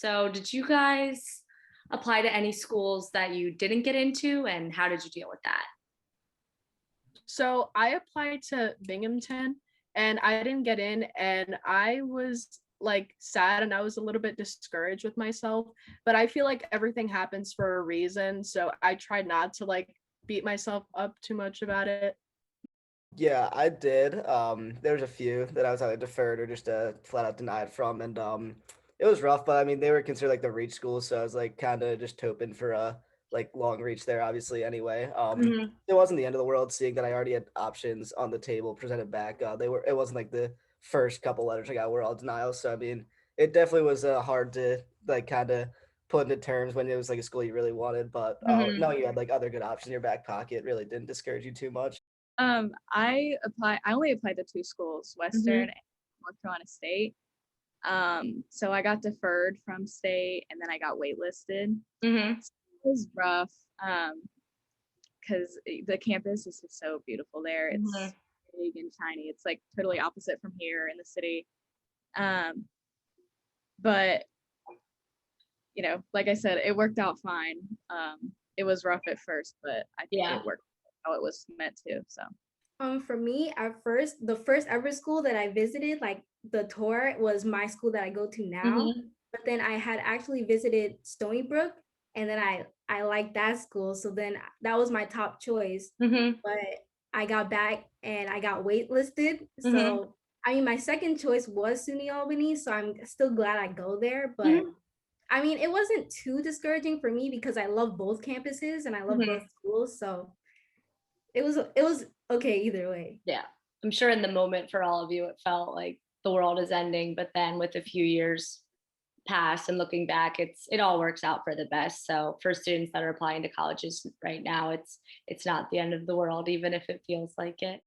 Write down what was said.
So, did you guys apply to any schools that you didn't get into, and how did you deal with that? So I applied to Binghamton and I didn't get in, and I was like sad and I was a little bit discouraged with myself, but I feel like everything happens for a reason. So I tried not to like beat myself up too much about it. Yeah, I did. There was a few that I was either deferred or just flat out denied from, and it was rough. But I mean, they were considered like the reach school, so I was like kind of just hoping for a like long reach there. Obviously, anyway. Mhm. It wasn't the end of the world seeing that I already had options on the table presented back. It wasn't like the first couple letters I got were all denials. So I mean, it definitely was hard to like kind of put into terms when it was like a school you really wanted. But Mhm. knowing you had like other good options in your back pocket really didn't discourage you too much. I only applied to two schools, Western Mhm. and North Carolina State. So I got deferred from state and then I got waitlisted. Mhm. It was rough. Because the campus is just so beautiful there. It's Mhm. big and shiny. It's like totally opposite from here in the city. Um, but like I said, it worked out fine. It was rough at first, but I think Yeah. it worked how it was meant to. So For me, at first, the first ever school that I visited, like the tour, was my school that I go to now. Mhm. But then I had actually visited Stony Brook, and then I liked that school, so then that was my top choice. Mhm. But I got back and I got waitlisted. Mhm. So I mean, my second choice was SUNY Albany, so I'm still glad I go there. But Mhm. I mean, it wasn't too discouraging for me because I love both campuses and I love Mhm. both schools. So it was okay either way. Yeah. I'm sure in the moment for all of you, it felt like the world is ending, but then with a few years past and looking back, it all works out for the best. So for students that are applying to colleges right now, it's not the end of the world, even if it feels like it.